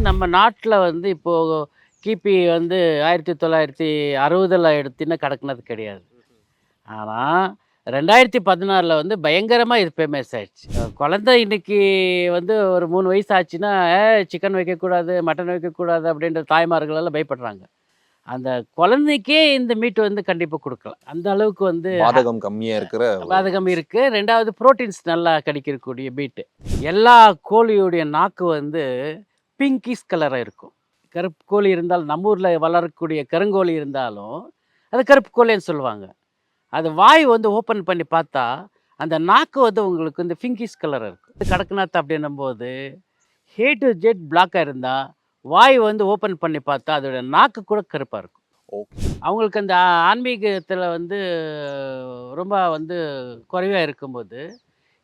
நம்ம நாட்டில் வந்து இப்போது கிபி வந்து 1960 எடுத்தினா கடக்குனது கிடையாது. ஆனால் 2016 வந்து பயங்கரமாக இது ஃபேமஸ் ஆயிடுச்சு. குழந்தை இன்னைக்கு வந்து ஒரு 3 வயசு ஆச்சுன்னா சிக்கன் வைக்கக்கூடாது, மட்டன் வைக்கக்கூடாது அப்படின்ற தாய்மார்கள் எல்லாம் பயப்படுறாங்க. அந்த குழந்தைக்கே இந்த மீட் வந்து கண்டிப்பாக கொடுக்கலாம். அந்த அளவுக்கு வந்து பாதகம் கம்மியா இருக்கிற பாதகம் இருக்குது. 2வது புரோட்டீன்ஸ் நல்லா கிடைக்கக்கூடிய மீட்டு. எல்லா கோழியுடைய நாக்கு வந்து பிங்கிஷ் கலராக இருக்கும். கருப்பு கோழி இருந்தாலும் நம்ம ஊரில் வளரக்கூடிய கருங்கோழி இருந்தாலும் அது கருப்பு கோழின்னு சொல்லுவாங்க. அது வாய் வந்து ஓப்பன் பண்ணி பார்த்தா அந்த நாக்கு வந்து உங்களுக்கு வந்து பிங்கிஷ் கலர் இருக்கும். கடக்நாத் அப்படின்னும்போது ஹே டு ஜெட் பிளாக்காக இருந்தால் வாய் வந்து ஓப்பன் பண்ணி பார்த்தா அதோட நாக்கு கூட கருப்பாக இருக்கும். அவங்களுக்கு அந்த ஆன்மீகத்தில் வந்து ரொம்ப வந்து குறைவாக இருக்கும்போது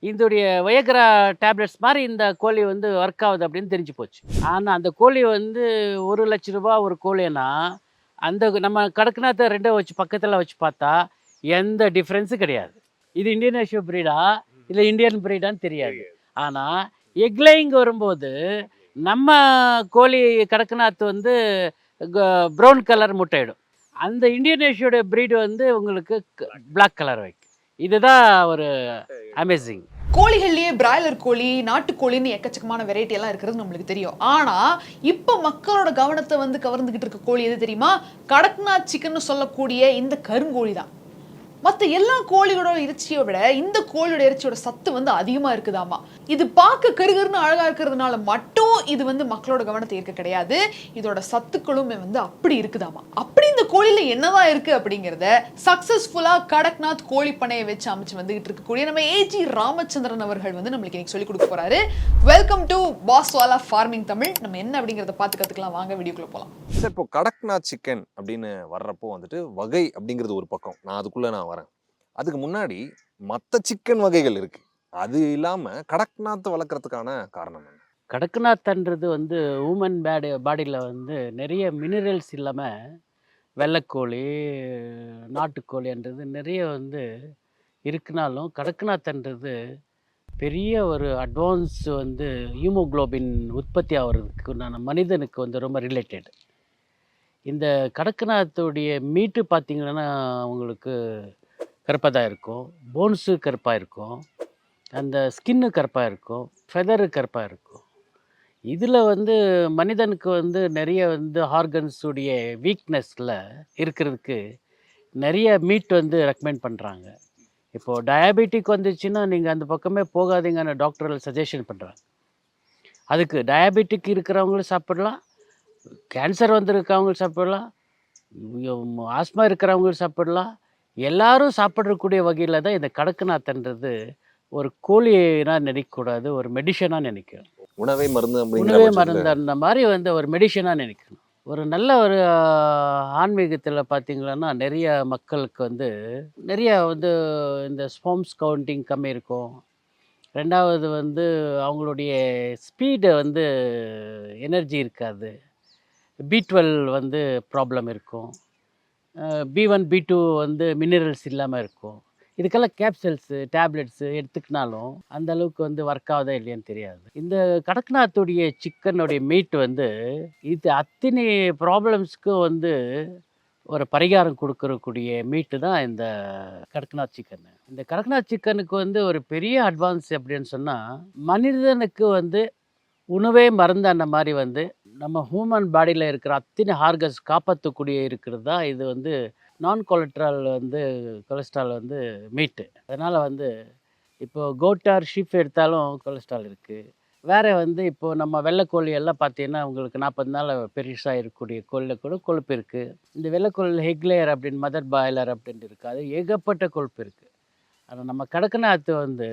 இதோடைய வயக்ரா டேப்லெட்ஸ் மாதிரி இந்த கோழி வந்து ஒர்க் ஆகுது அப்படின்னு தெரிஞ்சு போச்சு. ஆனால் அந்த கோழி வந்து ₹1,00,000 ஒரு கோழின்னா அந்த நம்ம கடக்நாத்தை ரெண்டை வச்சு பக்கத்தில் வச்சு பார்த்தா எந்த டிஃப்ரென்ஸும் கிடையாது. இது இந்தியன் பிரீடா இல்லை இந்தியன் பிரீடான்னு தெரியாது. ஆனால் எக்லைங் வரும்போது நம்ம கோழி கடக்நாத் வந்து ப்ரௌன் கலர் முட்டையிடும். அந்த இந்தியன் பிரீடு வந்து உங்களுக்கு பிளாக் கலர் வைக்கும். இதுதான் ஒரு அமேசிங். கோழிகள்லயே பிராய்லர் கோழி, நாட்டுக்கோழின்னு எக்கச்சக்கமான வெரைட்டி எல்லாம் இருக்கிறது நம்மளுக்கு தெரியும். ஆனா இப்ப மக்களோட கவனத்தை வந்து கவர்ந்துகிட்டு இருக்க கோழி எது தெரியுமா? கடக்நாத் சிக்கன் சொல்லக்கூடிய இந்த கருங்கோழி தான். மற்ற எல்லா கோழியோட இறைச்சியை விட இந்த கோழியோட இறைச்சியோட சத்து வந்து அதிகமா இருக்குதாமா. இது பார்க்க கருகருன்னு அழகா இருக்கிறதுனால மட்டும் இது வந்து மக்களோட கவனத்தை ஈர்க்க கிடையாது. இதோட சத்துக்களும் வந்து அப்படி இருக்குதாமா. அப்படி இந்த கோழியில என்னதான் இருக்கு அப்படிங்கிறத சக்சஸ்ஃபுல்லா கடக்நாத் கோழி பண்ணையை வச்சு அமைச்சு வந்துகிட்டு இருக்கக்கூடிய நம்ம ஏஜி ராமச்சந்திரன் அவர்கள் வந்து நம்மளுக்கு இன்னைக்கு சொல்லி கொடுக்க போறாரு. வெல்கம் டு பாஸ்வாலா ஃபார்மிங் தமிழ். நம்ம என்ன அப்படிங்கிறத பார்த்து கத்துக்கலாம். வாங்க வீடியோக்குள்ள போலாம். சார், இப்போ கடக்நாத் சிக்கன் அப்படின்னு வர்றப்போ வந்துட்டு வகை அப்படிங்கிறது ஒரு பக்கம். நான் அதுக்குள்ள வரேன். அதுக்கு முன்னாடி மற்ற சிக்கன் வகைகள் இருக்கு. அது இல்லாம கடக்நாத் வளர்க்கறதுக்கான காரணம் என்ன? கடக்நாத்ன்றது வந்து ஊமன் பாடியில் வந்து நிறைய மினரல்ஸ் இல்லாமல் வெள்ளைக்கோழி நாட்டுக்கோழின்றது நிறைய வந்து இருக்குனாலும் கடக்நாத்ன்றது பெரிய ஒரு அட்வான்ஸ் வந்து ஹீமோக்ளோபின் உற்பத்தி ஆகிறதுக்கு மனிதனுக்கு வந்து ரொம்ப ரிலேட்டட். இந்த கடக்நாத்துடைய மீட்டு பார்த்திங்கன்னா உங்களுக்கு கருப்பாக தான் இருக்கும். போன்ஸு கருப்பாக இருக்கும். அந்த ஸ்கின்னு கருப்பாக இருக்கும். ஃபெதரு கருப்பாக இருக்கும். இதில் வந்து மனிதனுக்கு வந்து நிறைய வந்து ஆர்கன்ஸுடைய வீக்னஸில் இருக்கிறதுக்கு நிறைய மீட் வந்து ரெக்கமெண்ட் பண்ணுறாங்க. இப்போது டயபெட்டிக் வந்துச்சுன்னா நீங்கள் அந்த பக்கமே போகாதீங்கன்னு டாக்டர்கள் சஜஷன் பண்ணுறாங்க. அதுக்கு டயபெட்டிக் இருக்கிறவங்களும் சாப்பிடலாம், கேன்சர் வந்திருக்கவங்களும் சாப்பிடலாம், ஆஸ்மா இருக்கிறவங்களும் சாப்பிடலாம். எல்லாரும் சாப்பிடக்கூடிய வகையில் தான் இந்த கடக்நாத்ன்றது ஒரு கோழினா நினைக்கக்கூடாது, ஒரு மெடிஷனாக நினைக்கணும். உணவே மருந்து. உணவே மருந்து அந்த மாதிரி வந்து ஒரு மெடிஷனாக நினைக்கணும். ஒரு நல்ல ஒரு ஆன்மீகத்தில் பார்த்திங்கன்னா நிறைய மக்களுக்கு வந்து நிறைய வந்து இந்த ஸ்போம்ஸ் கவுண்டிங் கம்மி இருக்கும். 2வது வந்து அவங்களுடைய ஸ்பீடு வந்து எனர்ஜி இருக்காது. B12 வந்து ப்ராப்ளம் இருக்கும். B1 B2 வந்து மினரல்ஸ் இல்லாமல் இருக்கும். இதுக்கெல்லாம் கேப்சல்ஸு டேப்லெட்ஸு எடுத்துக்கினாலும் அந்த அளவுக்கு வந்து ஒர்க் ஆகுதா இல்லையான்னு தெரியாது. இந்த கடக்நாத்துடைய சிக்கனுடைய மீட் வந்து இது அத்தனை ப்ராப்ளம்ஸ்க்கும் வந்து ஒரு பரிகாரம் கொடுக்கக்கூடிய மீட்டு தான் இந்த கடக்நாத் சிக்கன். இந்த கடக்நாத் சிக்கனுக்கு வந்து ஒரு பெரிய அட்வான்ஸ் அப்படின்னு சொன்னால் மனிதனுக்கு வந்து உணவே மருந்து அந்த மாதிரி வந்து நம்ம ஹியூமன் பாடியில் இருக்கிற அத்தனை ஆர்கன்ஸ் காப்பாற்றக்கூடிய இருக்கிறது தான் இது வந்து நான் கொலஸ்ட்ரால் வந்து கொலஸ்ட்ரால் வந்து மீட்டு. அதனால் வந்து இப்போது கோட்டார் ஷீப் எடுத்தாலும் கொலஸ்ட்ரால் இருக்குது. வேறு வந்து இப்போது நம்ம வெள்ளைக்கோழி எல்லாம் பார்த்தீங்கன்னா உங்களுக்கு 40 நாள் பெருசாக இருக்கக்கூடிய கோழியில் கூட கொழுப்பு இருக்குது. இந்த வெள்ளைக்கோழியில் ஹெக்லேயர் அப்படின்னு மதர் பாய்லர் அப்படின்ட்டு இருக்குது. அது ஏகப்பட்ட கொழுப்பு இருக்குது. ஆனால் நம்ம கடக்நாத் வந்து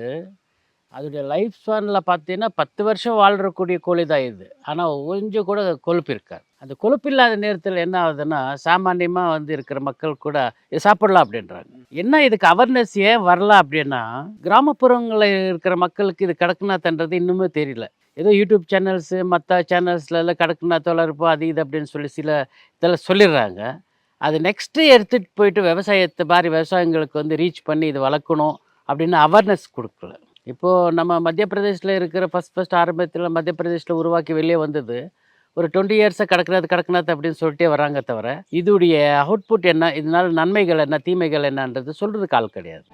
அதோடைய லைஃப் ஸ்பேனில் பார்த்தீங்கன்னா 10 வருஷம் வாழ்கிறக்கூடிய கோழி தான் இது. ஆனால் கொஞ்சம் கூட கொழுப்பு இருக்காது. அந்த கொழுப்பு இல்லாத நேரத்தில் என்ன ஆகுதுன்னா சாமானியமாக வந்து இருக்கிற மக்கள் கூட இது சாப்பிடலாம் அப்படின்றாங்க. என்ன இதுக்கு அவேர்னஸ் ஏன் வரலாம் அப்படின்னா கிராமப்புறங்களில் இருக்கிற மக்களுக்கு இது கடக்நாத்ன்றது இன்னுமே தெரியல. ஏதோ யூடியூப் சேனல்ஸு மற்ற சேனல்ஸ்லாம் கடக்நாத் வளர்ப்பு அது இது அப்படின்னு சொல்லி சில இதெல்லாம் சொல்லிடுறாங்க. அது நெக்ஸ்ட்டு எடுத்துகிட்டு போயிட்டு விவசாயத்தை மாதிரி விவசாயிங்களுக்கு வந்து ரீச் பண்ணி இது வளர்க்கணும் அப்படின்னு அவேர்னஸ் கொடுக்கல. இப்போது நம்ம மத்திய பிரதேசில் இருக்கிற ஃபஸ்ட் ஆரம்பத்தில் மத்திய பிரதேசில் உருவாக்கி வெளியே வந்தது ஒரு 20 இயர்ஸாக கடக்நாத் அப்படின்னு சொல்லிட்டே வராங்க தவிர இதுடைய அவுட்புட் என்ன, இதனால நன்மைகள் என்ன, தீமைகள் என்னன்றது சொல்கிறதுக்கு ஆள் கிடையாது.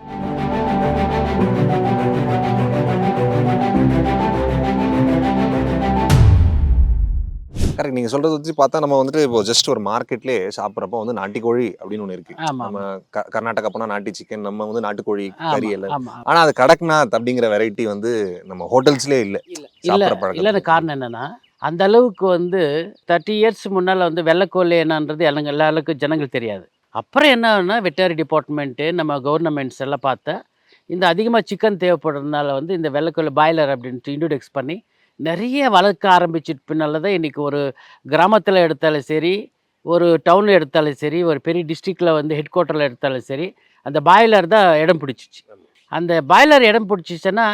கரெக்ட். நீங்க சொல்றத வச்சு பார்த்தா நம்ம வந்துட்டு இப்போ ஜஸ்ட் ஒரு மார்க்கெட்லயே சாப்பிட்றப்போ வந்து நாட்டுக்கோழி அப்படின்னு ஒன்று இருக்கு. ஆமாம் நம்ம கர்நாடகா போனால் நாட்டு சிக்கன், நம்ம வந்து நாட்டுக்கோழி கறி ஆமாம் எல்லாம். ஆமாம் ஆனா அது கடக்நாத் அப்படிங்கிற வெரைட்டி வந்து நம்ம ஹோட்டல்ஸ்லேயே இல்லை இல்லை சாப்பிட்ற பழக்கம். இல்லைன்னு காரணம் என்னென்னா, அந்த அளவுக்கு வந்து 30 இயர்ஸ் முன்னால் வந்து வெள்ளைக்கோழி என்னன்றது எல்லாருக்கும் ஜனங்கள் தெரியாது. அப்புறம் என்னன்னா வெட்டரி டிபார்ட்மெண்ட்டு நம்ம கவர்மெண்ட்ஸ் எல்லாம் பார்த்தா இந்த அதிகமாக சிக்கன் தேவைப்படுறதுனால வந்து இந்த வெள்ளைக்கோழி பாய்லர் அப்படின்ட்டு இன்ட்ரடியூஸ் பண்ணி நிறைய வளர்க்க ஆரம்பிச்சிட்டு பின்னால் தான் இன்றைக்கி ஒரு கிராமத்தில் எடுத்தாலும் சரி, ஒரு டவுனில் எடுத்தாலும் சரி, ஒரு பெரிய டிஸ்ட்ரிக்டில் வந்து ஹெட் குவார்ட்டரில் எடுத்தாலும் சரி, அந்த பாய்லர் தான் இடம் பிடிச்சிச்சு. அந்த பாய்லர் இடம் பிடிச்சிச்சுன்னா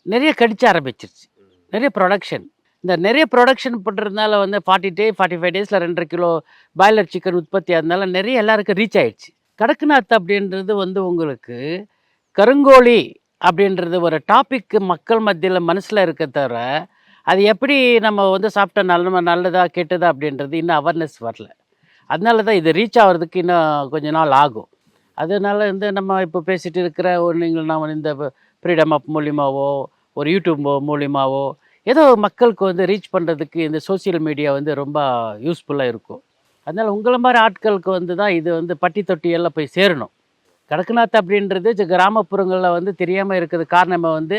நிறைய கடிச்ச ஆரம்பிச்சிருச்சு, நிறைய ப்ரொடக்ஷன். இந்த நிறைய ப்ரொடக்ஷன் பண்ணுறதுனால வந்து 45 டேஸில் 2.5 கிலோ பாய்லர் சிக்கன் உற்பத்தி ஆனதுனால நிறைய எல்லாருக்கும் ரீச் ஆயிடுச்சு. கடக்நாத் அப்படின்றது வந்து உங்களுக்கு கருங்கோழி அப்படின்றது ஒரு டாபிக் மக்கள் மத்தியில் மனசில் இருக்க தவிர அது எப்படி நம்ம வந்து சாப்பிட்டா நல்லதா கெட்டதா அப்படின்றது இன்னும் அவேர்னஸ் வரல. அதனால தான் இது ரீச் ஆகிறதுக்கு இன்னும் கொஞ்ச நாள் ஆகும். அதனால வந்து நம்ம இப்போ பேசிகிட்டு இருக்கிற நீங்கள் நான் இந்த ஃப்ரீடம் ஆப் மூலியமாவோ ஒரு யூடியூப் மூலியமாவோ ஏதோ மக்களுக்கு வந்து ரீச் பண்ணுறதுக்கு இந்த சோசியல் மீடியா வந்து ரொம்ப யூஸ்ஃபுல்லாக இருக்கும். அதனால் உங்களை மாதிரி ஆட்களுக்கு வந்து தான் இது வந்து பட்டி தொட்டியெல்லாம் போய் சேரணும். கடக்நாத் அப்படின்றது கிராமப்புறங்களில் வந்து தெரியாமல் இருக்கிறது காரணம் வந்து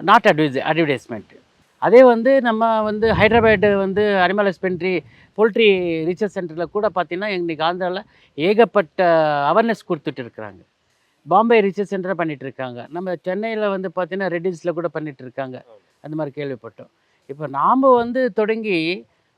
நாட் அட்வர்டைஸ்மெண்ட். அதே வந்து நம்ம வந்து ஹைதராபாடு வந்து அனிமல் ஹஸ்பெண்ட்ரி போல்ட்ரி ரிசர்ச் சென்டரில் கூட பார்த்திங்கன்னா இன்றைக்கி ஆந்திராவில் ஏகப்பட்ட அவேர்னஸ் கொடுத்துட்டு இருக்கிறாங்க. பாம்பே ரிசர்ச் சென்டரை பண்ணிகிட்ருக்காங்க. நம்ம சென்னையில் வந்து பார்த்திங்கன்னா ரெட்டில்ஸில் கூட பண்ணிகிட்ருக்காங்க. அந்த மாதிரி கேள்விப்பட்டோம். இப்போ நாம் வந்து தொடங்கி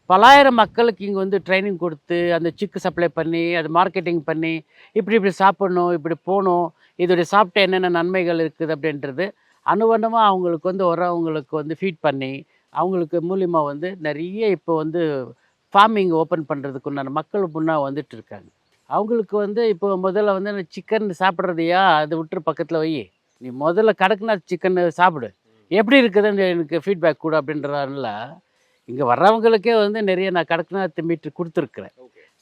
பலாயிரம் மக்களுக்கு இங்கே வந்து ட்ரைனிங் கொடுத்து அந்த சிக்கு சப்ளை பண்ணி அது மார்க்கெட்டிங் பண்ணி இப்படி சாப்பிட்ணும், இப்படி போகணும், இதோடைய சாப்பிட்ட என்னென்ன நன்மைகள் இருக்குது அப்படின்றது அணுவணுமாக அவங்களுக்கு வந்து அவங்களுக்கு வந்து ஃபீட் பண்ணி அவங்களுக்கு மூலியமாக வந்து நிறைய இப்போ வந்து ஃபார்மிங் ஓப்பன் பண்ணுறதுக்கு உண்டான மக்கள் முன்னாக வந்துட்டு இருக்காங்க. அவங்களுக்கு வந்து இப்போ முதல்ல வந்து சிக்கன் சாப்பிட்றதையா அதை விட்டு பக்கத்தில் வை, நீ முதல்ல கடக்நாத் சிக்கன் சாப்பிடு, எப்படி இருக்குதுன்னு எனக்கு ஃபீட்பேக் கூட அப்படின்றதுனால இங்கே வர்றவங்களுக்கே வந்து நிறைய நான் கடக்நாத் மீட்டு கொடுத்துருக்குறேன்.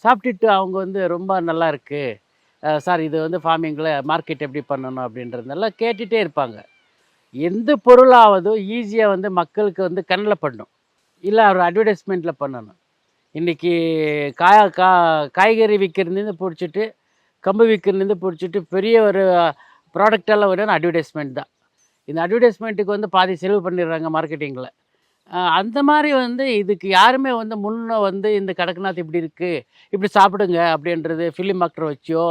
சாப்பிட்டுட்டு அவங்க வந்து ரொம்ப நல்லா இருக்குது சார், இது வந்து ஃபார்மிங்கில் மார்க்கெட் எப்படி பண்ணணும் அப்படின்றதுனால கேட்டுகிட்டே இருப்பாங்க. எந்த பொருளாவது ஈஸியாக வந்து மக்களுக்கு வந்து கண்ணில் பண்ணணும், இல்லை ஒரு அட்வர்டைஸ்மெண்ட்டில் பண்ணணும். இன்றைக்கி காய்கறி விற்கிறதுலேருந்து பிடிச்சிட்டு கம்பு விற்கிறதுலேருந்து பிடிச்சிட்டு பெரிய ஒரு ப்ராடக்டெல்லாம் வேணும் அட்வர்டைஸ்மெண்ட் தான். இந்த அட்வர்டைஸ்மெண்ட்டுக்கு வந்து பாதி செலவு பண்ணிடுறாங்க மார்க்கெட்டிங்கில். அந்த மாதிரி வந்து இதுக்கு யாருமே வந்து முன்னே வந்து இந்த கடக்நாத் இப்படி இருக்குது, இப்படி சாப்பிடுங்க அப்படின்றது ஃபிலிம் ஆக்டர் வச்சோ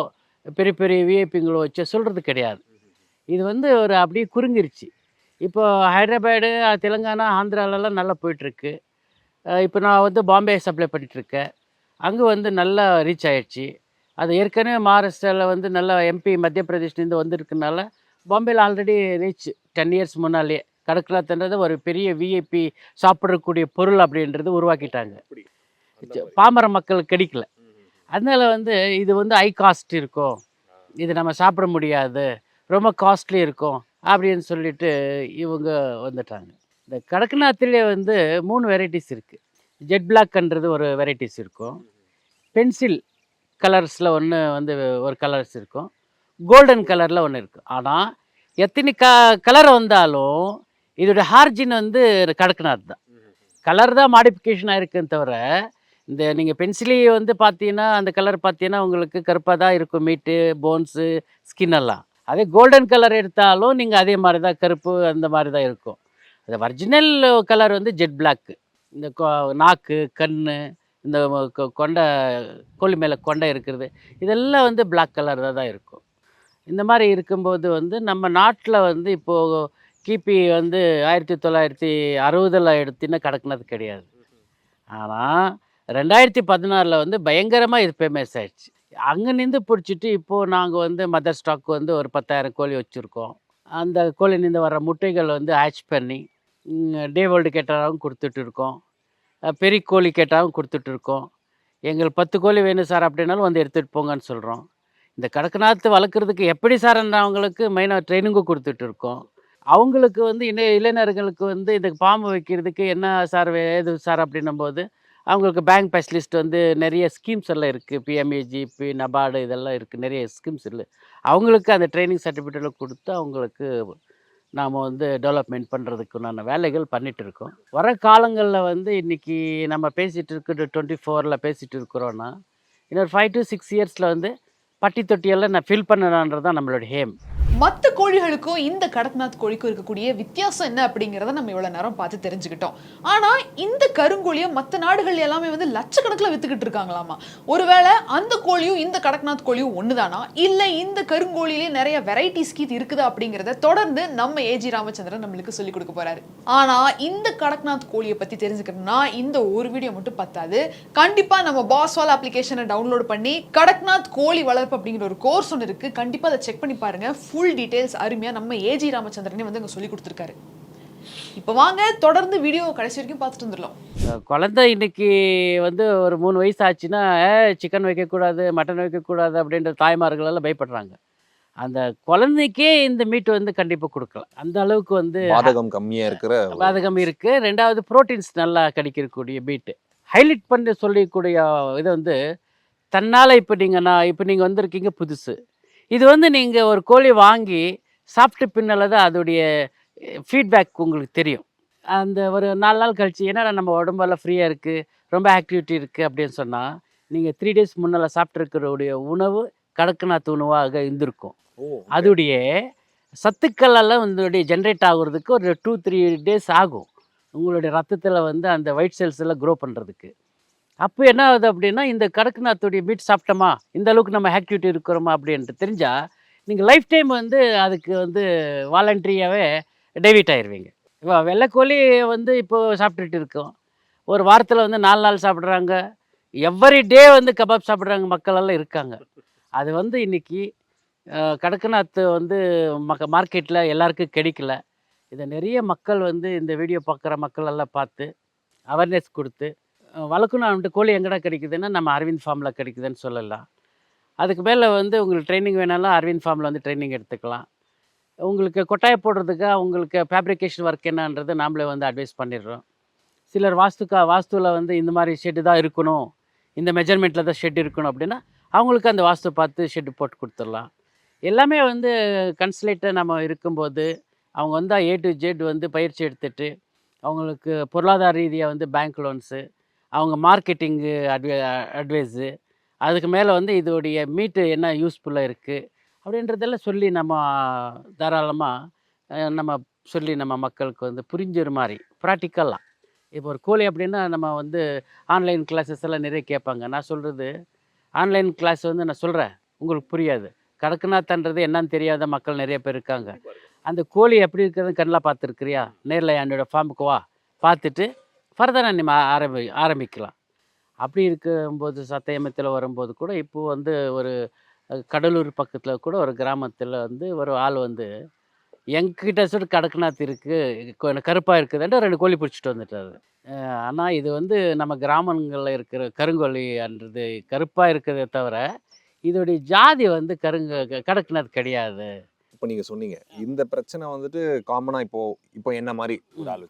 பெரிய பெரிய விஐபிங்களை வச்சோ சொல்கிறது கிடையாது. இது வந்து ஒரு அப்படியே குறுங்கிருச்சு. இப்போ ஹைதராபாடு, தெலுங்கானா, ஆந்திராலெல்லாம் நல்லா போயிட்டுருக்கு. இப்போ நான் வந்து பாம்பே சப்ளை பண்ணிகிட்ருக்கேன். அங்கே வந்து நல்லா ரீச் ஆகிடுச்சு. அது ஏற்கனவே மகாராஷ்டிராவில் வந்து நல்லா எம்பி மத்திய பிரதேஷ்லேருந்து வந்திருக்கனால பாம்பேயில் ஆல்ரெடி ரீச் 10 இயர்ஸ் முன்னாலேயே கடக்நாத்ன்றது ஒரு பெரிய விஐபி சாப்பிடக்கூடிய பொருள் அப்படின்றது உருவாக்கிட்டாங்க. பாமர மக்களுக்கு கிடைக்கல. அதனால் வந்து இது வந்து ஹை காஸ்ட் இருக்கும், இது நம்ம சாப்பிட முடியாது, ரொம்ப காஸ்ட்லி இருக்கும் அப்படின்னு சொல்லிட்டு இவங்க வந்துட்டாங்க. இந்த கடக்நாத்திலே வந்து 3 வெரைட்டிஸ் இருக்குது. ஜெட் பிளாக்ன்றது ஒரு வெரைட்டிஸ் இருக்கும், பென்சில் கலர்ஸில் ஒன்று வந்து ஒரு கலர்ஸ் இருக்கும், கோல்டன் கலரில் ஒன்று இருக்குது. ஆனால் எத்தனை கலர் வந்தாலும் இதோட ஹார்ஜின் வந்து கடக்நாத் தான். கலர் தான் மாடிஃபிகேஷன் ஆகிருக்குன்னு தவிர இந்த நீங்கள் பென்சிலி வந்து பார்த்தீங்கன்னா அந்த கலர் பார்த்தீங்கன்னா உங்களுக்கு கருப்பாக தான் இருக்கும், மீட்டு போன்ஸு ஸ்கின் எல்லாம். அதே கோல்டன் கலர் எடுத்தாலும் நீங்கள் அதே மாதிரி தான் கருப்பு அந்த மாதிரி தான் இருக்கும். அது ஒரிஜினல் கலர் வந்து ஜெட் பிளாக்கு. இந்த நாக்கு, கண், இந்த கொண்டை, கோழி மேலே கொண்டை இருக்கிறது, இதெல்லாம் வந்து பிளாக் கலரில் தான் இருக்கும். இந்த மாதிரி இருக்கும்போது வந்து நம்ம நாட்டில் வந்து இப்போது கிபி வந்து 1960 எடுத்தின்னா கடக்நாத் கிடையாது. ஆனால் 2016 வந்து பயங்கரமாக இது ஃபேமஸ் ஆகிடுச்சு. அங்கே நின்று பிடிச்சிட்டு இப்போது நாங்கள் வந்து மதர் ஸ்டாக் வந்து ஒரு 10,000 கோழி வச்சுருக்கோம். அந்த கோழிலேருந்து வர முட்டைகள் வந்து ஹேட்ச் பண்ணி டே வேர்ல்டு கேட்டாலும் கொடுத்துட்டு இருக்கோம், பெரிய கோழி கேட்டாலும் கொடுத்துட்டு இருக்கோம். எங்களுக்கு 10 கோழி வேணும் சார் அப்படின்னாலும் வந்து எடுத்துகிட்டு போங்கன்னு சொல்கிறோம். இந்த கடக்நாத் வளர்க்குறதுக்கு எப்படி சார்ன்றவங்களுக்கு மெயினாக ட்ரைனிங்கும் கொடுத்துட்டு இருக்கோம். அவங்களுக்கு வந்து இளைஞர்களுக்கு வந்து இந்த பாம்பு வைக்கிறதுக்கு என்ன சார் ஏது சார் அப்படின்னும்போது அவங்களுக்கு பேங்க் ஸ்பெஷலிஸ்ட் வந்து நிறைய ஸ்கீம்ஸ் எல்லாம் இருக்குது. பிஎம்ஏஜிபி, நபார்டு இதெல்லாம் இருக்குது. நிறைய ஸ்கீம்ஸ் இல்லை. அவங்களுக்கு அந்த ட்ரைனிங் சர்டிஃபிகேட்டெல்லாம் கொடுத்து அவங்களுக்கு நாம் வந்து டெவலப்மெண்ட் பண்ணுறதுக்குண்டான வேலைகள் பண்ணிகிட்டு இருக்கோம். வர காலங்களில் வந்து இன்றைக்கி நம்ம பேசிகிட்டு இருக்கிற 24ல் பேசிகிட்டு இருக்கிறோன்னா, இன்னொரு 5 to 6 இயர்ஸில் வந்து பட்டி தொட்டியெல்லாம் நான் ஃபில் பண்ணலான்றது தான் நம்மளோட ஏம். மற்ற கோழிகளுக்கும் இந்த கடக்நாத் கோழிக்கும் இருக்கக்கூடிய வித்தியாசம் என்ன அப்படிங்கிறத நம்ம இவ்வளவு நேரம் பார்த்து தெரிஞ்சுக்கிட்டோம். ஆனா இந்த கருங்கோழியை மற்ற நாடுகள் எல்லாமே வந்து லட்சக்கணக்கில் வித்துக்கிட்டு இருக்காங்களாமா. ஒருவேளை அந்த கோழியும் இந்த கடக்நாத் கோழியும் ஒண்ணுதானா, இல்ல இந்த கருங்கோழியிலே நிறைய வெரைட்டிஸ் கீத் இருக்குதா அப்படிங்கிறத தொடர்ந்து நம்ம ஏஜி ராமச்சந்திரன் நம்மளுக்கு சொல்லிக் கொடுக்க போறாரு. ஆனா இந்த கடக்நாத் கோழியை பத்தி தெரிஞ்சுக்கணும்னா இந்த ஒரு வீடியோ மட்டும் பத்தாது. கண்டிப்பா நம்ம பாஸ்வால் அப்ளிகேஷனை டவுன்லோட் பண்ணி கடக்நாத் கோழி வளர்ப்பு அப்படிங்கிற ஒரு கோர்ஸ் ஒன்று இருக்கு. கண்டிப்பா அதை செக் பண்ணி பாருங்க. ஃபுல் டீடைல்ஸ் அருமையா நம்ம ஏஜி ராமச்சந்திரனே வந்து அங்க சொல்லி கொடுத்துருக்காரு. இப்போ வாங்க தொடர்ந்து வீடியோ கடைசி வரைக்கும் பார்த்துட்டு வந்துடலாம். குழந்தை இன்னைக்கு வந்து ஒரு 3 வயசு ஆச்சுன்னா சிக்கன் வைக்கக்கூடாது, மட்டன் வைக்கக்கூடாது அப்படின்ற தாய்மார்கள் எல்லாம் பயப்படுறாங்க. அந்த குழந்தைக்கே இந்த மீட் வந்து கண்டிப்பாக கொடுக்கலாம். அந்த அளவுக்கு வந்து பாதகம் கம்மியா இருக்கிற பாதகம் இருக்கு. ரெண்டாவது புரோட்டீன்ஸ் நல்லா கிடைக்கக்கூடிய மீட்டு. ஹைலைட் பண்ணி சொல்லக்கூடிய இது வந்து தன்னால் இப்போ நீங்கள் வந்திருக்கீங்க புதுசு. இது வந்து நீங்கள் ஒரு கோழி வாங்கி சாப்பிட்டு பின்னால் தான் அதோடைய ஃபீட்பேக் உங்களுக்கு தெரியும். அந்த ஒரு 4 நாள் கழிச்சு ஏன்னா நம்ம உடம்பெல்லாம் ஃப்ரீயாக இருக்குது, ரொம்ப ஆக்டிவிட்டி இருக்குது அப்படின்னு சொன்னால், நீங்கள் 3 டேஸ் முன்னால் சாப்பிட்ருக்கிறோடைய உணவு கடக்நாத் உணவாக இருந்திருக்கும். அதோடைய சத்துக்கள் எல்லாம் உங்களுடைய ஜென்ரேட் ஆகுறதுக்கு ஒரு 2-3 டேஸ் ஆகும். உங்களுடைய ரத்தத்தில் வந்து அந்த ஒயிட் செல்ஸ் எல்லாம் க்ரோ பண்ணுறதுக்கு. அப்போ என்ன ஆகுது அப்படின்னா, இந்த கடக்நாத்துடைய மீட் சாப்பிட்டோமா, இந்த அளவுக்கு நம்ம ஆக்டிவிட்டி இருக்கிறோமா அப்படின்ட்டு தெரிஞ்சால், நீங்கள் லைஃப் டைம் வந்து அதுக்கு வந்து வாலண்ட்ரியாகவே டெவிட் ஆயிடுவீங்க. இப்போ வெள்ளைக்கோழி வந்து இப்போது சாப்பிட்டுட்டு இருக்கோம். ஒரு வாரத்தில் வந்து 4 நாள் சாப்பிட்றாங்க. எவ்ரி டே வந்து கபாப் சாப்பிட்றாங்க மக்கள் எல்லாம் இருக்காங்க. அது வந்து இன்றைக்கி கடக்நாத் வந்து மார்க்கெட்டில் எல்லாருக்கும் கிடைக்கல. இதை நிறைய மக்கள் வந்து இந்த வீடியோ பார்க்குற மக்கள் எல்லாம் பார்த்து அவேர்னஸ் கொடுத்து வளர்க்கணும். கோழி எங்கடா கிடைக்குதுன்னா நம்ம அரவிந்த் ஃபார்மில் கிடைக்குதுன்னு சொல்லலாம். அதுக்கு மேலே வந்து உங்களுக்கு ட்ரைனிங் வேணாலும் அரவிந்த் ஃபார்மில் வந்து ட்ரைனிங் எடுத்துக்கலாம். உங்களுக்கு கொட்டாயை போடுறதுக்கு உங்களுக்கு ஃபேப்ரிகேஷன் ஒர்க் என்னன்றது நாமளே வந்து அட்வைஸ் பண்ணிடுறோம். சிலர் வாஸ்துவில் வந்து இந்த மாதிரி ஷெட்டு தான் இருக்கணும், இந்த மெஜர்மெண்ட்டில் தான் ஷெட் இருக்கணும் அப்படின்னா அவங்களுக்கு அந்த வாஸ்து பார்த்து ஷெட்டு போட்டு கொடுத்துடலாம். எல்லாமே வந்து கன்சல்டேட்டாக நம்ம இருக்கும்போது அவங்க வந்து A to Z வந்து பயிற்சி எடுத்துகிட்டு அவங்களுக்கு பொருளாதார ரீதியாக வந்து பேங்க் லோன்ஸு, அவங்க மார்க்கெட்டிங்கு அட்வைஸு, அதுக்கு மேலே வந்து இதோடைய மீட்டு என்ன யூஸ்ஃபுல்லாக இருக்குது அப்படின்றதெல்லாம் சொல்லி நம்ம தாராளமாக நம்ம சொல்லி நம்ம மக்களுக்கு வந்து புரிஞ்சுற மாதிரி ப்ராக்டிக்கலாக. இப்போ ஒரு கோழி அப்படின்னா நம்ம வந்து ஆன்லைன் கிளாஸஸ் எல்லாம் நிறைய கேட்பாங்க. நான் சொல்கிறது ஆன்லைன் கிளாஸ் வந்து நான் சொல்கிறேன், உங்களுக்கு புரியாது. கடக்நாத்ன்றது என்னன்னு தெரியாத மக்கள் நிறைய பேர் இருக்காங்க. அந்த கோழி எப்படி இருக்கிறது கண்ணில் பார்த்துருக்குறியா, நேரில் என்னோடய ஃபார்முக்கு வா, பார்த்துட்டு ஃபர்தராக நம்ம ஆரம்பிக்கலாம். அப்படி இருக்கும்போது சத்தியமத்தில் வரும்போது கூட இப்போது வந்து ஒரு கடலூர் பக்கத்தில் கூட ஒரு கிராமத்தில் வந்து ஒரு ஆள் வந்து எங்கிட்ட சொல்லிட்டு கடக்நாத் இருக்குது கருப்பாக இருக்குதுன்ட்டு 2 கோழி பிடிச்சிட்டு வந்துட்டாரு. ஆனால் இது வந்து நம்ம கிராமங்களில் இருக்கிற கருங்கோழின்றது கருப்பாக இருக்கிறதே தவிர இதோடைய ஜாதி வந்து கடக்நாத் கிடையாது. இப்போ நீங்க சொன்னீங்க இந்த பிரச்சனை வந்துட்டு காமனா இப்போ என்ன மாதிரி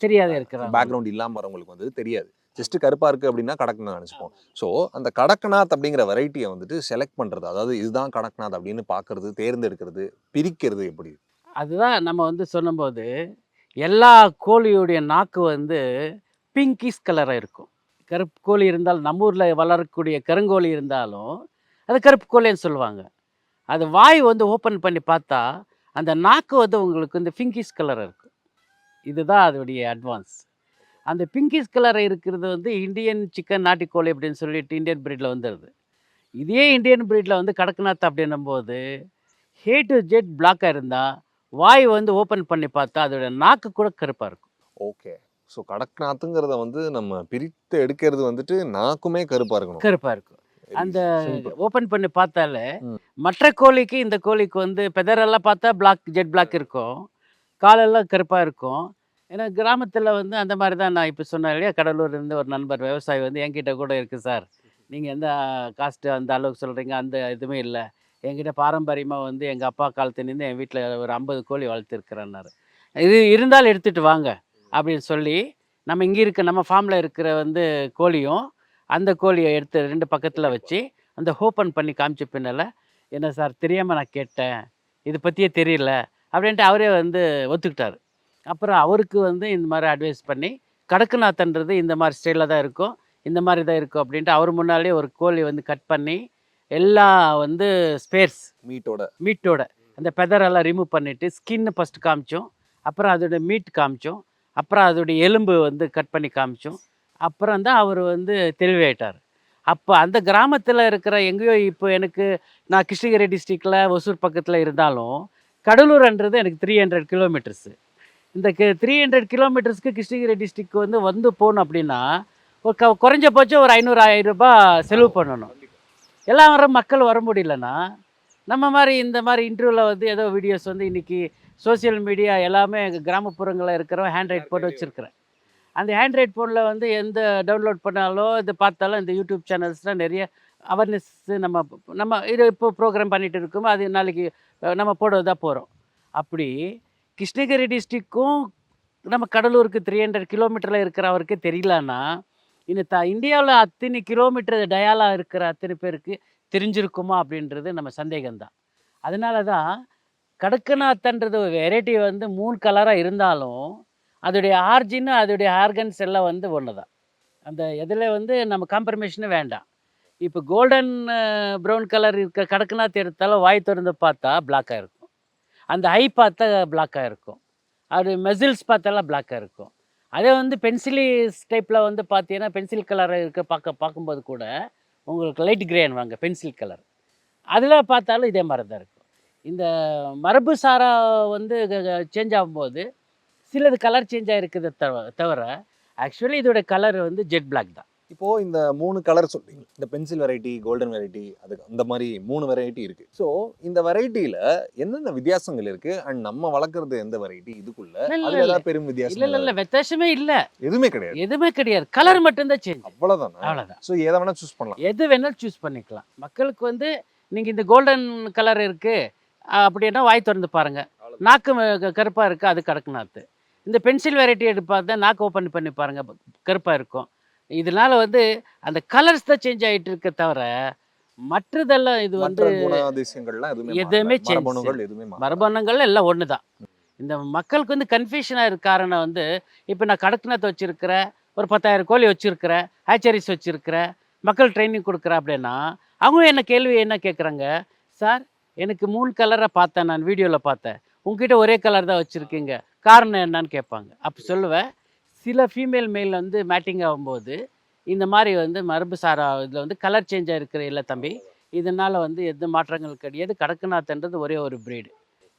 தெரியாத இருக்கிறாங்க, பேக்ரவுண்ட் இல்லாம வரவங்களுக்கு வந்து தெரியாது. ஜஸ்ட் கருப்பா இருக்கு அப்படின்னா கடக்நாத் நினைச்சுப்போம். ஸோ அந்த கடக்நாத் அப்படிங்கிற வெரைட்டியை வந்துட்டு செலக்ட் பண்றது, அதாவது இதுதான் கடக்நாத் அப்படின்னு பார்க்கறது, தேர்ந்தெடுக்கிறது, பிரிக்கிறது எப்படி? அதுதான் நம்ம வந்து சொன்னபோது எல்லா கோழியுடைய நாக்கு வந்து பிங்கிஷ் கலராக இருக்கும். கருப்பு கோழி இருந்தாலும் நம்ம ஊரில் வளரக்கூடிய கருங்கோழி இருந்தாலும் அது கருப்பு கோழின்னு சொல்லுவாங்க. அது வாய் வந்து ஓப்பன் பண்ணி பார்த்தா அந்த நாக்கு வந்து உங்களுக்கு வந்து பிங்கிஷ் கலராக இருக்கும். இதுதான் அதோடைய அட்வான்ஸ். அந்த பிங்கிஷ் கலர் இருக்கிறது வந்து இந்தியன் சிக்கன் நாட்டுக்கோழி அப்படின்னு சொல்லிட்டு இந்தியன் ப்ரீடில் வந்துடுது. இதே இந்தியன் ப்ரீடில் வந்து கடக்நாத் அப்படின்னும் போது A to Z பிளாக்காக இருந்தால் வாய் வந்து ஓப்பன் பண்ணி பார்த்தா அதோட நாக்கு கூட கருப்பாக இருக்கும். ஓகே. ஸோ கடக்நாத்துங்கிறத வந்து நம்ம பிரித்து எடுக்கிறது வந்துட்டு நாக்குமே கருப்பாக இருக்கணும். கருப்பாக இருக்கும். அந்த ஓப்பன் பண்ணி பார்த்தாலே மற்ற கோழிக்கு இந்த கோழிக்கு வந்து பெதரெல்லாம் பார்த்தா ஜெட் பிளாக் இருக்கும், காலெல்லாம் கருப்பாக இருக்கும். ஏன்னா கிராமத்தில் வந்து அந்த மாதிரி தான். நான் இப்போ சொன்னேன் இல்லையா, கடலூர்லேருந்து ஒரு நண்பர் விவசாயி வந்து என்கிட்ட கூட இருக்குது சார், நீங்கள் எந்த காஸ்ட்டு அந்த அளவுக்கு சொல்கிறீங்க, அந்த இதுவுமே இல்லை, என்கிட்ட பாரம்பரியமாக வந்து எங்கள் அப்பா காலத்துலேருந்து என் வீட்டில் ஒரு 50 கோழி வளர்த்துருக்குறேன்னாரு. இது இருந்தாலும் எடுத்துகிட்டு வாங்க அப்படின்னு சொல்லி நம்ம இங்கே நம்ம ஃபார்மில் இருக்கிற வந்து கோழியும் அந்த கோழியை எடுத்து 2 பக்கத்தில் வச்சு அந்த ஓப்பன் பண்ணி காமிச்ச பின்னால், என்ன சார் தெரியாமல் நான் கேட்டேன், இதை பற்றியே தெரியல அப்படின்ட்டு அவரே வந்து ஒத்துக்கிட்டார். அப்புறம் அவருக்கு வந்து இந்த மாதிரி அட்வைஸ் பண்ணி, கடக்குநாத்ன்றது இந்த மாதிரி ஸ்டைலில் தான் இருக்கும், இந்த மாதிரி தான் இருக்கும் அப்படின்ட்டு அவர் முன்னாலே ஒரு கோழி வந்து கட் பண்ணி எல்லாம் வந்து ஸ்பேர்ஸ் மீட்டோட அந்த பெதரெல்லாம் ரிமூவ் பண்ணிவிட்டு ஸ்கின்னு ஃபஸ்ட்டு காமிச்சோம், அப்புறம் அதோட மீட் காமிச்சோம், அப்புறம் அதோடைய எலும்பு வந்து கட் பண்ணி காமிச்சோம். அப்புறம் தான் அவர் வந்து தெளிவாயிட்டார். அப்போ அந்த கிராமத்தில் இருக்கிற எங்கேயோ இப்போ எனக்கு நான் கிருஷ்ணகிரி டிஸ்ட்ரிக்டில் ஒசூர் பக்கத்தில் இருந்தாலும் கடலூர்ன்றது எனக்கு 300 கிலோமீட்டர்ஸு. இந்த 300 கிலோமீட்டர்ஸ்க்கு கிருஷ்ணகிரி டிஸ்ட்ரிக் வந்து போகணும் அப்படின்னா ஒரு குறைஞ்சபட்சம் ஒரு 500-1000 ரூபாய் செலவு பண்ணணும். எல்லாம் மக்கள் வர முடியலன்னா நம்ம மாதிரி இந்த மாதிரி இன்டர்வியூவில் வந்து ஏதோ வீடியோஸ் வந்து இன்றைக்கி சோசியல் மீடியா எல்லாமே கிராமப்புறங்களில் இருக்கிறவன் ஹேண்ட்ரைட் போட்டு வச்சுருக்கிறேன். அந்த ஹேண்ட்ரைட் ஃபோனில் வந்து எந்த டவுன்லோட் பண்ணாலோ இது பார்த்தாலும் இந்த யூடியூப் சேனல்ஸ்லாம் நிறைய அவேர்னஸ் நம்ம இது இப்போ ப்ரோக்ராம் பண்ணிகிட்டு இருக்கோமோ அது நாளைக்கு நம்ம போடுவதாக போகிறோம். அப்படி கிருஷ்ணகிரி டிஸ்ட்ரிக்கும் நம்ம கடலூருக்கு 300 கிலோமீட்டரில் இருக்கிறவருக்கு தெரியலன்னா இன்னும் இந்தியாவில் அத்தனை கிலோமீட்டர் டயாலாக இருக்கிற அத்தனை பேருக்கு தெரிஞ்சிருக்குமா அப்படின்றது நம்ம சந்தேகம்தான். அதனால தான் கடக்குநாத்ன்றது வெரைட்டி வந்து 3 கலராக இருந்தாலும் அதோடைய ஆர்ஜின் அதோடைய ஆர்கன்ஸ் எல்லாம் வந்து ஒன்று தான். அந்த இதில் வந்து நம்ம காம்ப்ரமைஷனும் வேண்டாம். இப்போ கோல்டன் ப்ரௌன் கலர் இருக்கிற கடக்குநாத் எடுத்தாலும் வாய் திறந்து பார்த்தா பிளாக்காக இருக்கும், அந்த ஐ பார்த்தா பிளாக்காக இருக்கும், அது மெசில்ஸ் பார்த்தாலாம் பிளாக்காக இருக்கும். அதே வந்து பென்சிலி டைப்பில் வந்து பார்த்தீங்கன்னா பென்சில் கலர் இருக்க பார்க்கும்போது கூட உங்களுக்கு லைட் கிரேன் வாங்க பென்சில் கலர் அதில் பார்த்தாலும் இதே மாதிரி தான் இருக்கும். இந்த மரபு சாரா வந்து சேஞ்ச் ஆகும்போது சிலது கலர் சேஞ்ச் ஆகிருக்குது தவிர ஆக்சுவலி இதோட கலர் வந்து ஜெட் பிளாக் தான். இப்போது இந்த 3 கலர் சொல்றீங்க, இந்த பென்சில் வெரைட்டி, கோல்டன் வெரைட்டி, அதுக்கு அந்த மாதிரி 3 வெரைட்டி இருக்குது. ஸோ இந்த வெரைட்டியில் என்னென்ன வித்தியாசங்கள் இருக்குது அண்ட் நம்ம வளர்க்குறது எந்த வெரைட்டி இதுக்குள்ள அதில் ஏதாவது பெரும் வித்தியாசம்? இல்லை வித்தியாசமே இல்லை, எதுவுமே கிடையாது, கலர் மட்டும்தான் சேஞ்ச், அவ்வளோதான். ஸோ எதை வேணால் சூஸ் பண்ணலாம், எது வேணாலும் சூஸ் பண்ணிக்கலாம். மக்களுக்கு வந்து நீங்கள் இந்த கோல்டன் கலர் இருக்குது அப்படின்னா வாய் திறந்து பாருங்கள், நாக்கு கருப்பாக இருக்குது அது கடக்குநாத்து. இந்த பென்சில் வெரைட்டி எடுத்து பார்த்தா நாக்கு ஓப்பன் பண்ணி பாருங்கள் கருப்பாக இருக்கும். இதனால வந்து அந்த கலர்ஸ் தான் சேஞ்ச் ஆகிட்டு இருக்க தவிர மற்றதெல்லாம் இது வந்து எதுவுமே மரபணுங்கள் எல்லாம் ஒன்று தான். இந்த மக்களுக்கு வந்து கன்ஃபியூஷனாக இருக்க காரணம் வந்து இப்போ நான் கடக்குநாத் வச்சுருக்கிறேன், ஒரு 10,000 கோழி வச்சுருக்கிறேன், ஹேச்சரிஸ் வச்சுருக்கிறேன், மக்கள் ட்ரைனிங் கொடுக்குறேன் அப்படின்னா அவங்க என்ன கேள்வி என்ன கேட்குறாங்க, சார் எனக்கு 3 கலராக பார்த்தேன், நான் வீடியோவில் பார்த்தேன், உங்ககிட்ட ஒரே கலர் தான் வச்சுருக்கீங்க, காரணம் என்னன்னு கேட்பாங்க. அப்போ சொல்லுவேன், சில ஃபீமேல் மேல் வந்து மேட்டிங் ஆகும்போது இந்த மாதிரி வந்து மரபு சாரா இதில் வந்து கலர் சேஞ்ச் ஆகிருக்கிற இல்லை தம்பி, இதனால் வந்து எந்த மாற்றங்கள் கிடையாது, கடக்குநாத்ன்றது ஒரே ஒரு ப்ரீடு.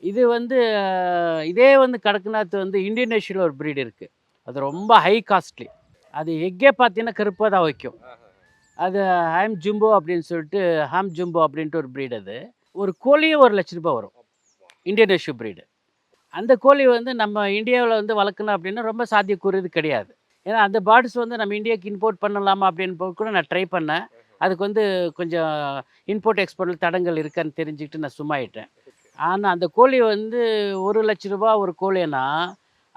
இது வந்து இதே வந்து கடக்குநாத் வந்து இந்தோனேஷியாவில் ஒரு ப்ரீடு இருக்குது, அது ரொம்ப ஹை காஸ்ட்லி, அது எக்கே பார்த்தீங்கன்னா கருப்பாக தான் வைக்கும். அது ஹாம் ஜும்போ அப்படின்னு சொல்லிட்டு ஹாம் ஜும்போ அப்படின்ட்டு ஒரு ப்ரீடு, அது ஒரு கோழியே 1 லட்ச ரூபாய் வரும், இந்தோனேஷியா ப்ரீடு. அந்த கோழி வந்து நம்ம இந்தியாவில் வந்து வளர்க்கணும் அப்படின்னா ரொம்ப சாத்தியக்கூறுது கிடையாது. ஏன்னா அந்த பேர்ட்ஸ் வந்து நம்ம இந்தியாவுக்கு இம்போர்ட் பண்ணலாமா அப்படின்னு கூட நான் ட்ரை பண்ணேன். அதுக்கு வந்து கொஞ்சம் இம்போர்ட் எக்ஸ்போர்ட்டில் தடங்கள் இருக்கான்னு தெரிஞ்சுக்கிட்டு நான் சும்மாயிட்டேன். ஆனால் அந்த கோழி வந்து 1 லட்ச ரூபா ஒரு கோழின்னா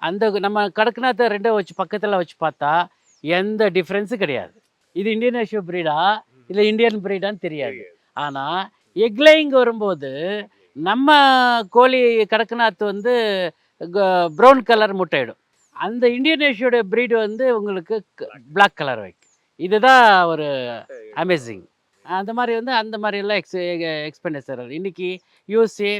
அந்த நம்ம கடக்குநாத்தை 2 வச்சு பக்கத்தில் வச்சு பார்த்தா எந்த டிஃப்ரென்ஸும் கிடையாது. இது இந்தோனேஷியா ப்ரீடா இல்லை இந்தியன் ப்ரீடான்னு தெரியாது. ஆனால் எக்லைங் வரும்போது நம்ம கோழி கடக்குநாத் வந்து ப்ரௌன் கலர் முட்டையிடும், அந்த இந்தோனேஷியோட ப்ரீடு வந்து உங்களுக்கு பிளாக் கலர் வைக்கும். இதுதான் ஒரு அமேசிங். அந்த மாதிரி வந்து அந்த மாதிரியெல்லாம் எக்ஸ்பெண்டிச்சர். இன்றைக்கி யூஎஸ்ஏ,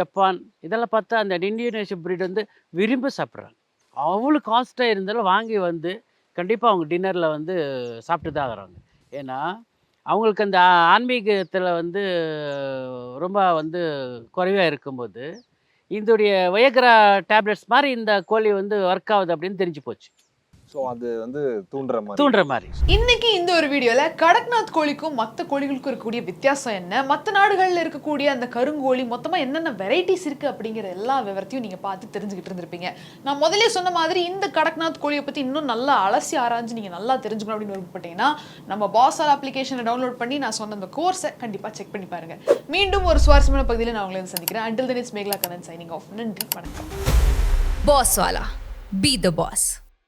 ஜப்பான் இதெல்லாம் பார்த்தா அந்த இந்தோனேஷியா ப்ரீடு வந்து விரும்பி சாப்பிட்றாங்க. அவ்வளோ காஸ்ட்டாக இருந்தாலும் வாங்கி வந்து கண்டிப்பாக அவங்க டின்னரில் வந்து சாப்பிட்டு தான் ஆகிறாங்க. ஏன்னா அவங்களுக்கு அந்த ஆன்மீகத்தில் வந்து ரொம்ப வந்து குறைவாக இருக்கும்போது இதோடைய வயக்ரா டேப்லெட்ஸ் மாதிரி இந்த கோழி வந்து ஒர்க் ஆகுது அப்படின்னு தெரிஞ்சு போச்சு. ஸோ அது வந்து தூண்டுற மாதிரி. இன்னைக்கு இந்த ஒரு வீடியோவில் கடக்நாத் கோழிக்கும் மற்ற கோழிகளுக்கும் இருக்கக்கூடிய வித்தியாசம் என்ன, மற்ற நாடுகளில் இருக்கக்கூடிய அந்த கருங்கோழி மொத்தமாக என்னென்ன வெரைட்டிஸ் இருக்குது அப்படிங்கிற எல்லா விவரத்தையும் நீங்கள் பார்த்து தெரிஞ்சுக்கிட்டு இருந்திருப்பீங்க. நான் முதலே சொன்ன மாதிரி இந்த கடக்நாத் கோழியை பற்றி இன்னும் நல்லா அலசி ஆராய்ஞ்சு நீங்கள் நல்லா தெரிஞ்சுக்கணும் அப்படின்னு விருப்பப்பட்டீங்கன்னா நம்ம பாஸ்வாலா அப்ளிகேஷனை டவுன்லோட் பண்ணி நான் சொன்ன அந்த கோர்ஸை கண்டிப்பாக செக் பண்ணி பாருங்கள். மீண்டும் ஒரு சுவாரஸ்யமான பகுதியில் நான் உங்களை சந்திக்கிறேன். Until then, it's Meghla Kannan signing off. நன்றி, வணக்கம். பாஸ்வாலா, be the boss.